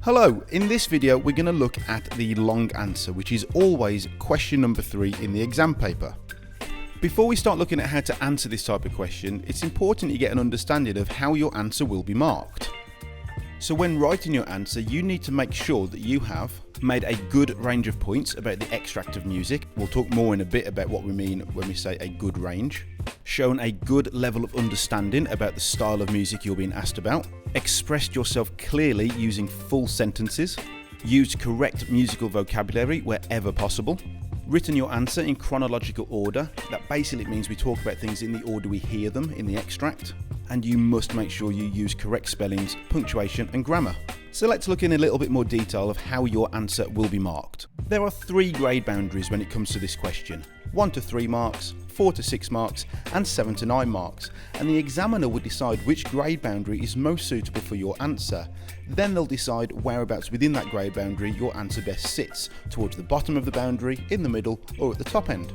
Hello, in this video we're going to look at the long answer, which is always question number 3 in the exam paper. Before we start looking at how to answer this type of question, it's important you get an understanding of how your answer will be marked. So when writing your answer, you need to make sure that you have made a good range of points about the extract of music. We'll talk more in a bit about what we mean when we say a good range. Shown a good level of understanding about the style of music you're being asked about. Expressed yourself clearly using full sentences. Used correct musical vocabulary wherever possible. Written your answer in chronological order. That basically means we talk about things in the order we hear them in the extract. And you must make sure you use correct spellings, punctuation and grammar. So let's look in a little bit more detail of how your answer will be marked. There are 3 grade boundaries when it comes to this question. 1 to 3 marks, 4 to 6 marks and 7 to 9 marks, and the examiner will decide which grade boundary is most suitable for your answer. Then they'll decide whereabouts within that grade boundary your answer best sits, towards the bottom of the boundary, in the middle or at the top end.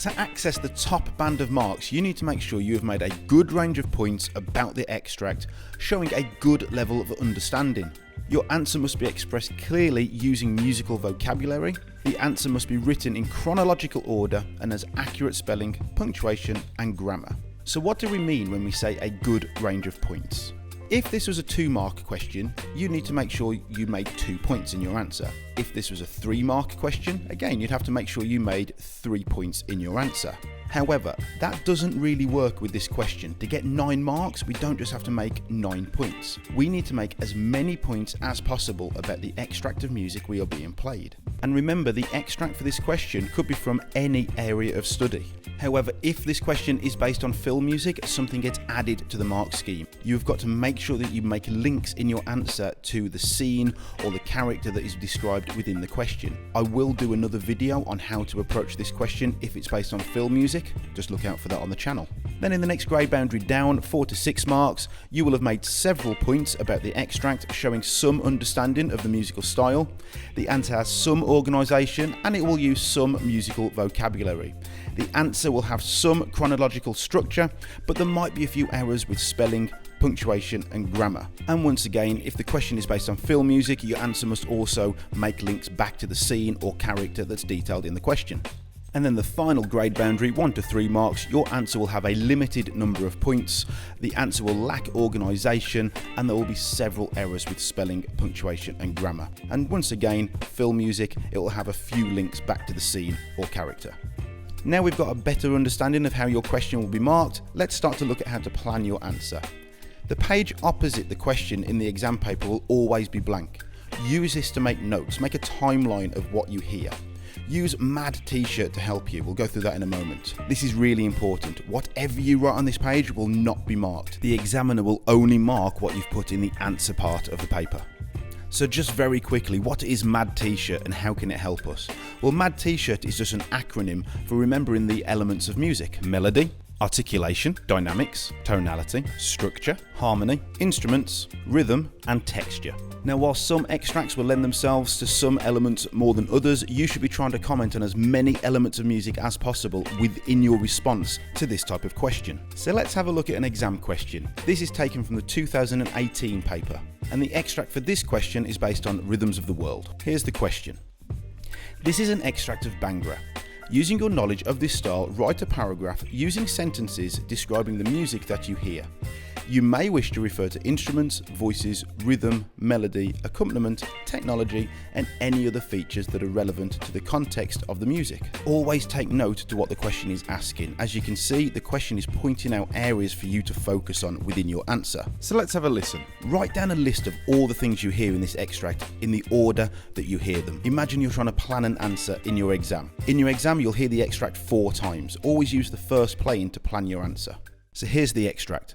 To access the top band of marks, you need to make sure you have made a good range of points about the extract, showing a good level of understanding. Your answer must be expressed clearly using musical vocabulary. The answer must be written in chronological order and has accurate spelling, punctuation and grammar. So what do we mean when we say a good range of points? If this was a 2-mark question, you need to make sure you made 2 points in your answer. If this was a 3-mark question, again, you'd have to make sure you made 3 points in your answer. However, that doesn't really work with this question. To get 9 marks, we don't just have to make 9 points. We need to make as many points as possible about the extract of music we are being played. And remember, the extract for this question could be from any area of study. However, if this question is based on film music, something gets added to the mark scheme. You've got to make sure that you make links in your answer to the scene or the character that is described within the question. I will do another video on how to approach this question if it's based on film music. Just look out for that on the channel. Then in the next grade boundary down, 4 to 6 marks, you will have made several points about the extract, showing some understanding of the musical style. The answer has some organisation and it will use some musical vocabulary. The answer will have some chronological structure, but there might be a few errors with spelling, punctuation and grammar. And once again, if the question is based on film music, your answer must also make links back to the scene or character that's detailed in the question. And then the final grade boundary, 1 to 3 marks, your answer will have a limited number of points. The answer will lack organisation and there will be several errors with spelling, punctuation and grammar. And once again, film music, it will have a few links back to the scene or character. Now we've got a better understanding of how your question will be marked, let's start to look at how to plan your answer. The page opposite the question in the exam paper will always be blank. Use this to make notes, make a timeline of what you hear. Use Mad T-shirt to help you, we'll go through that in a moment. This is really important. Whatever you write on this page will not be marked. The examiner will only mark what you've put in the answer part of the paper. So just very quickly, what is Mad T-shirt and how can it help us? Well, Mad T-shirt is just an acronym for remembering the elements of music: melody, articulation, dynamics, tonality, structure, harmony, instruments, rhythm and texture. Now while some extracts will lend themselves to some elements more than others, you should be trying to comment on as many elements of music as possible within your response to this type of question. So let's have a look at an exam question. This is taken from the 2018 paper, and the extract for this question is based on Rhythms of the World. Here's the question. This is an extract of Bhangra. Using your knowledge of this style, write a paragraph using sentences describing the music that you hear. You may wish to refer to instruments, voices, rhythm, melody, accompaniment, technology, and any other features that are relevant to the context of the music. Always take note to what the question is asking. As you can see, the question is pointing out areas for you to focus on within your answer. So let's have a listen. Write down a list of all the things you hear in this extract in the order that you hear them. Imagine you're trying to plan an answer in your exam. In your exam, you'll hear the extract 4 times. Always use the first plane to plan your answer. So here's the extract.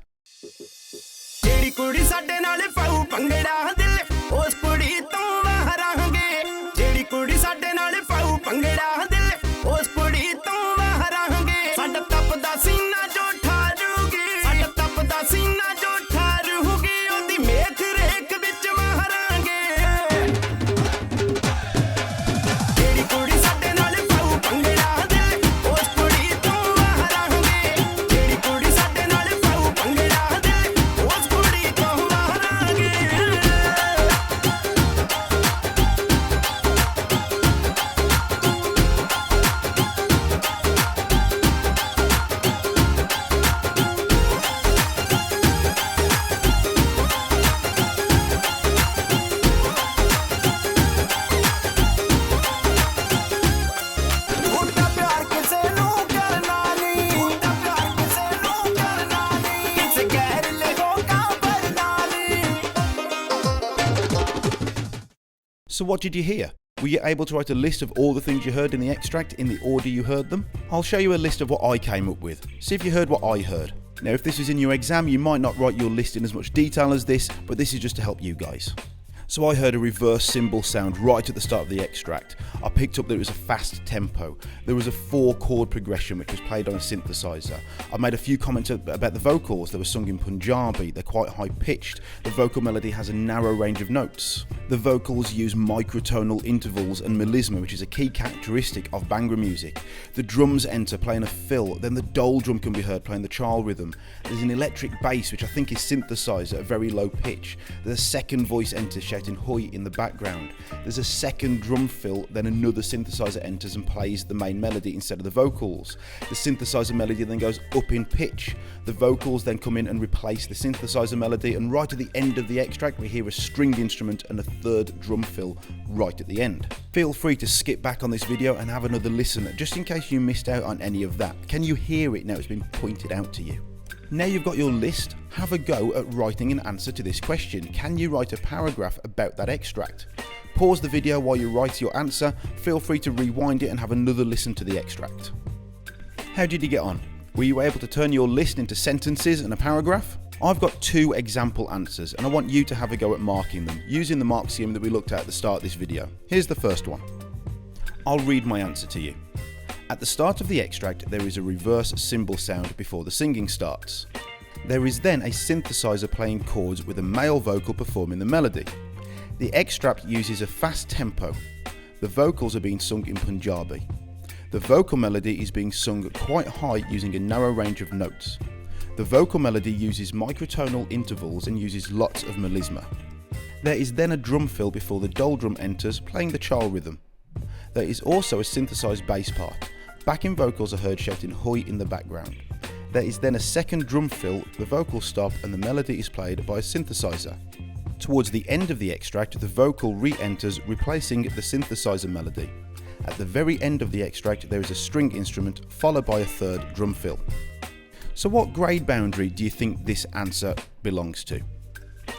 So what did you hear? Were you able to write a list of all the things you heard in the extract in the order you heard them? I'll show you a list of what I came up with. See if you heard what I heard. Now if this was in your exam, you might not write your list in as much detail as this, but this is just to help you guys. So I heard a reverse cymbal sound right at the start of the extract. I picked up that it was a fast tempo. There was a 4-chord progression which was played on a synthesizer. I made a few comments about the vocals. They were sung in Punjabi, they're quite high pitched. The vocal melody has a narrow range of notes. The vocals use microtonal intervals and melisma, which is a key characteristic of Bhangra music. The drums enter playing a fill, then the dole drum can be heard playing the chal rhythm. There's an electric bass which I think is synthesized at a very low pitch. There's a second voice enters shouting "Hoi" in the background. There's a second drum fill, then another synthesizer enters and plays the main melody instead of the vocals. The synthesizer melody then goes up in pitch. The vocals then come in and replace the synthesizer melody, and right at the end of the extract we hear a string instrument and a third drum fill right at the end. Feel free to skip back on this video and have another listen just in case you missed out on any of that. Can you hear it now it's been pointed out to you? Now you've got your list, have a go at writing an answer to this question. Can you write a paragraph about that extract? Pause the video while you write your answer, feel free to rewind it and have another listen to the extract. How did you get on? Were you able to turn your list into sentences and a paragraph? I've got 2 example answers and I want you to have a go at marking them using the mark scheme that we looked at the start of this video. Here's the first one. I'll read my answer to you. At the start of the extract, there is a reverse cymbal sound before the singing starts. There is then a synthesizer playing chords with a male vocal performing the melody. The extract uses a fast tempo. The vocals are being sung in Punjabi. The vocal melody is being sung quite high using a narrow range of notes. The vocal melody uses microtonal intervals and uses lots of melisma. There is then a drum fill before the dole drum enters, playing the chal rhythm. There is also a synthesized bass part. Backing vocals are heard shouting "Hoi" in the background. There is then a second drum fill, the vocals stop and the melody is played by a synthesizer. Towards the end of the extract, the vocal re-enters, replacing the synthesizer melody. At the very end of the extract, there is a string instrument followed by a third drum fill. So what grade boundary do you think this answer belongs to?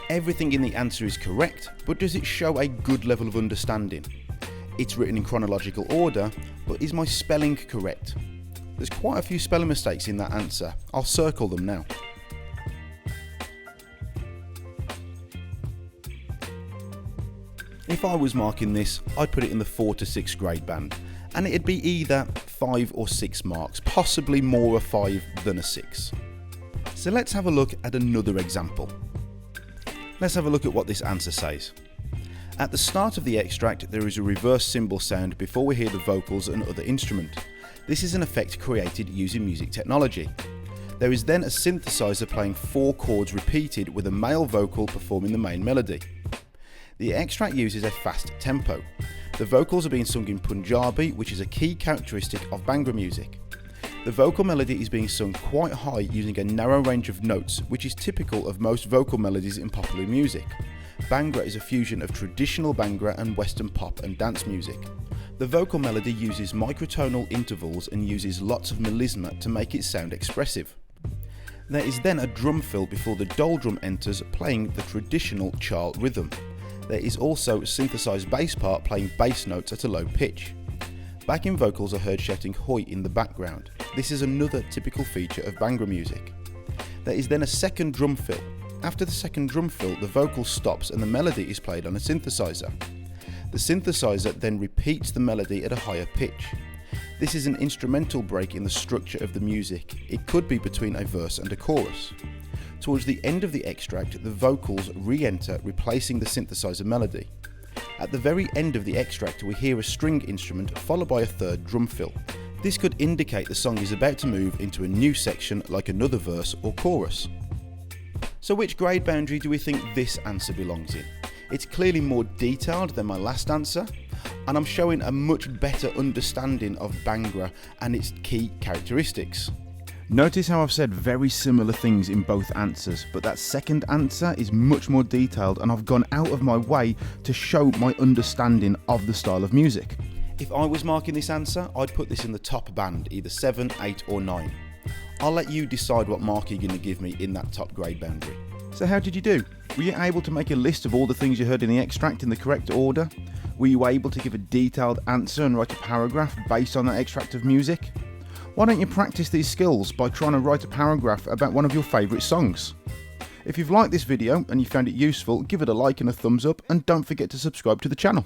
Everything in the answer is correct, but does it show a good level of understanding? It's written in chronological order, but is my spelling correct? There's quite a few spelling mistakes in that answer. I'll circle them now. If I was marking this, I'd put it in the 4 to 6 grade band, and it'd be either 5 or 6 marks, possibly more a 5 than a 6. So let's have a look at another example. Let's have a look at what this answer says. At the start of the extract, there is a reverse cymbal sound before we hear the vocals and other instrument. This is an effect created using music technology. There is then a synthesizer playing 4 chords repeated with a male vocal performing the main melody. The extract uses a fast tempo. The vocals are being sung in Punjabi, which is a key characteristic of Bhangra music. The vocal melody is being sung quite high using a narrow range of notes, which is typical of most vocal melodies in popular music. Bhangra is a fusion of traditional Bhangra and Western pop and dance music. The vocal melody uses microtonal intervals and uses lots of melisma to make it sound expressive. There is then a drum fill before the dole drum enters, playing the traditional chal rhythm. There is also a synthesized bass part playing bass notes at a low pitch. Backing vocals are heard shouting "Hoi" in the background. This is another typical feature of Bhangra music. There is then a second drum fill. After the second drum fill, the vocal stops and the melody is played on a synthesizer. The synthesizer then repeats the melody at a higher pitch. This is an instrumental break in the structure of the music. It could be between a verse and a chorus. Towards the end of the extract, the vocals re-enter, replacing the synthesizer melody. At the very end of the extract, we hear a string instrument followed by a third drum fill. This could indicate the song is about to move into a new section like another verse or chorus. So which grade boundary do we think this answer belongs in? It's clearly more detailed than my last answer, and I'm showing a much better understanding of Bhangra and its key characteristics. Notice how I've said very similar things in both answers, but that second answer is much more detailed and I've gone out of my way to show my understanding of the style of music. If I was marking this answer, I'd put this in the top band, either 7, 8 or 9. I'll let you decide what mark you're going to give me in that top grade boundary. So how did you do? Were you able to make a list of all the things you heard in the extract in the correct order? Were you able to give a detailed answer and write a paragraph based on that extract of music? Why don't you practice these skills by trying to write a paragraph about one of your favourite songs? If you've liked this video and you found it useful, give it a like and a thumbs up, and don't forget to subscribe to the channel.